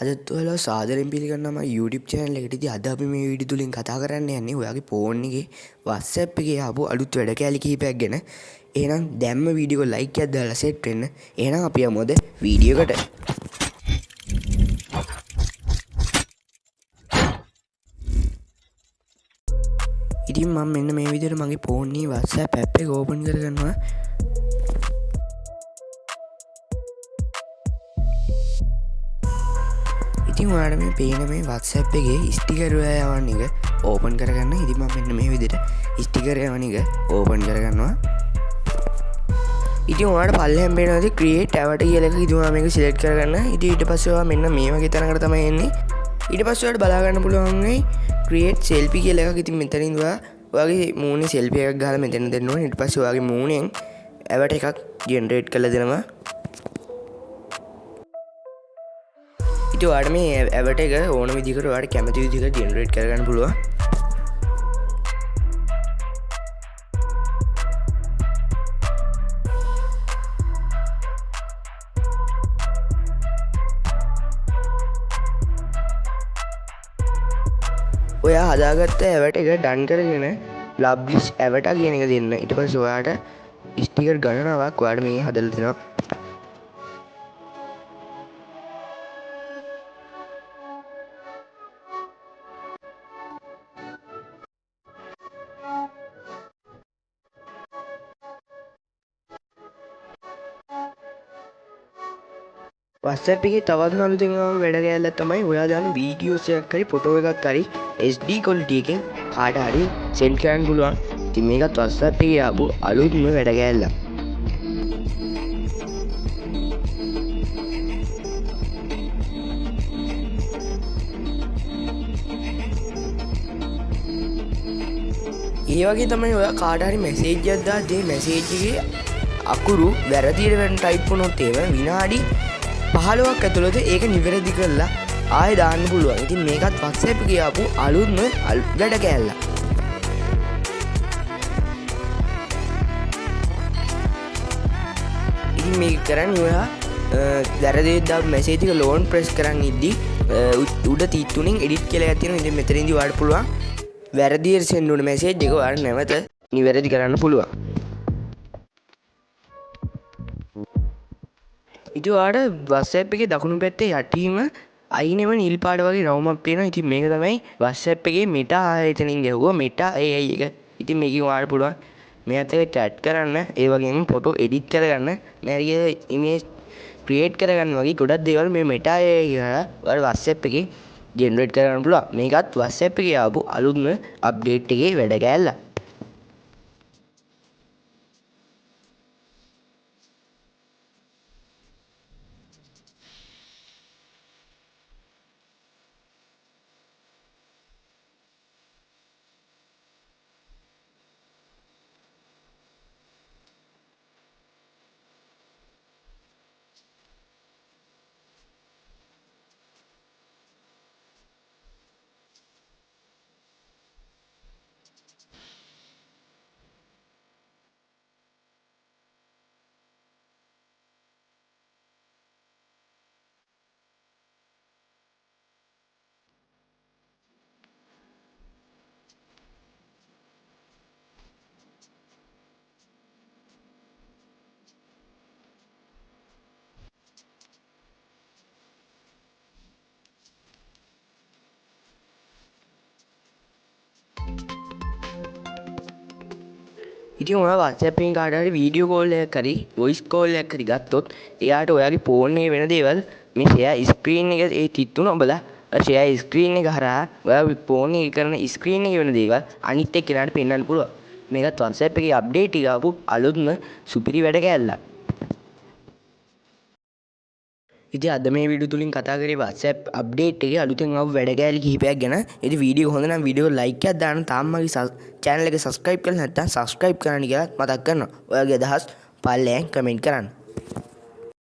අදත් ඔයාලා සාදරයෙන් පිළිගන්නවා මගේ YouTube channel එකට. ඉතින් අද අපි මේ වීඩියෝ තුලින් කතා කරන්න යන්නේ ඔයාගේ ෆෝන් එකේ WhatsApp එකේ ආපු අලුත් වැඩ කැලි කිහිපයක් ගැන. එහෙනම් දැම්ම වීඩියෝ එක like එකක් දාලා set වෙන්න. එහෙනම් අපි යමුද වීඩියෝ එකට. ඉතින් මම මෙන්න මේ විදිහට මගේ ෆෝන් එකේ WhatsApp app එක open කරගන්නවා. ඉතින් ඔයාලට මේ පේන මේ WhatsApp එකේ ස්ටිකර් යවන්න එක ඕපන් කරගන්න. ඉතින් මම මෙන්න මේ විදිහට ස්ටිකර් යවන එක ඕපන් කරගන්නවා. ඉතින් ඔයාලට පල්ලෙහෙන් පේනවාද create avatar කියලා එක. ඉතින් ඔයා මේක select කරගන්න. ඉතින් ඊට පස්සේ ඔයා මෙන්න මේ වගේ තැනකට තමයි එන්නේ. ඊට පස්සේ ඔයාලට බලා ගන්න පුළුවන් වෙයි create selfie කියලා එකක්. ඉතින් මෙතනින් ඔයාගේ මූණේ selfie එකක් ගහලා මෙතන දෙන්න ඕනේ. ඊට පස්සේ ඔයාගේ මූණෙන් avatar එකක් generate කරලා දෙනවා. ඉතින් ඔයාලට මේ avatar එක ඕන විදිහකට ඔයාලට කැමති විදිහකට ජෙනරේට් කරගන්න පුළුවන්. ඔයා හදාගත්ත avatar එක ඩන් කරගෙන publish avatar කියන එක දෙන්න. ඊට පස්සේ ඔයාලට ස්ටිකර් ගණනාවක් ඔයාලට මේ හදලා දෙනවා. WhatsApp එකේ තවත් අලුතෙන් වැඩ කැලක් තමයි ඔයා දාන වීඩියෝස් එකක් හරි ෆොටෝ එකක් හරි HD quality එකෙන් කාට හරි send කරන්න පුළුවන්. ඉතින් මේකත් WhatsApp එකේ ආපු අලුත්ම වැඩ කැලක්. ඒ වගේ තමයි ඔයා කාට හරි මැසේජ් එකක් දාද්දී මැසේජ් එකේ අකුරු වැරදියට වෙන ටයිප් වුණොත් ඒව විනාඩි 15ක් ඇතුළත ඒක නිවැරදි කරලා ආයෙ දාන්න පුළුවන්. ඉතින් මේකත් WhatsApp එකේ ආපු අලුත්ම වැඩ කැලක්. ඉතින් මේක කරන්නේ ඔයා වැරදියට දාපු මැසේජ් එක ලෝන් ප්‍රෙස් කරන් ඉද්දි උඩ තීත්තුණින් edit කියලා එකක් තියෙනවා. ඉතින් මෙතනින්දී ඔයාලට පුළුවන් වැරදියට send වුණ මැසේජ් එක ඔයාලට නැවත නිවැරදි කරන්න පුළුවන්. ඉතින් ඔයාලට WhatsApp එකේ දකුණු පැත්තේ යටිම අයිනෙම නිල් පාට වගේ රවුමක් පේනවා. ඉතින් මේක තමයි WhatsApp එකේ Meta ආයතනින් ගැහුවා Meta AI එක. ඉතින් මේකෙන් ඔයාලට පුළුවන් මේත් එක්ක chat කරන්න, ඒ වගේම ෆොටෝ edit කරගන්න, මේක image create කරගන්න වගේ ගොඩක් දේවල් මේ Meta AI කියලා ඔයාලට WhatsApp එකේ generate කරගන්න පුළුවන්. මේකත් WhatsApp එකේ ආපු අලුත්ම update එකේ වැඩ කැලක්. ඉතින් ඔයා WhatsApp එකෙන් කාට හරි වීඩියෝ කෝල් එකක් හරි වොයිස් කෝල් එකක් හරි ගත්තොත් එයාට ඔයාගේ ෆෝන් එකේ වෙන දේවල් මේ share screen එක ඒ තිත්තුන ඔබලා share screen එක හරහා ඔයාගේ ෆෝන් එකේ කරන screen එකේ වෙන දේවල් අනිත් එක්කෙනාට පෙන්වන්න පුළුවන්. මේකත් WhatsApp එකේ අප්ඩේට් එක ආපු අලුත්ම සුපිරි වැඩ කැලක්. ඉතින් අද මේ වීඩියෝ තුලින් කතා කරේ WhatsApp අප්ඩේට් එකේ අලුතෙන් ආපු වැඩ කැලි කිහිපයක් ගැන. ඉතින් වීඩියෝ හොඳ නම් වීඩියෝ ලයික් එකක් දාන්න. තාම මගේ channel එක subscribe කරලා නැත්නම් subscribe කරන්න කියලා මතක් කරනවා. ඔයාගේ අදහස් පල්ලෙන් කමෙන්ට් කරන්න.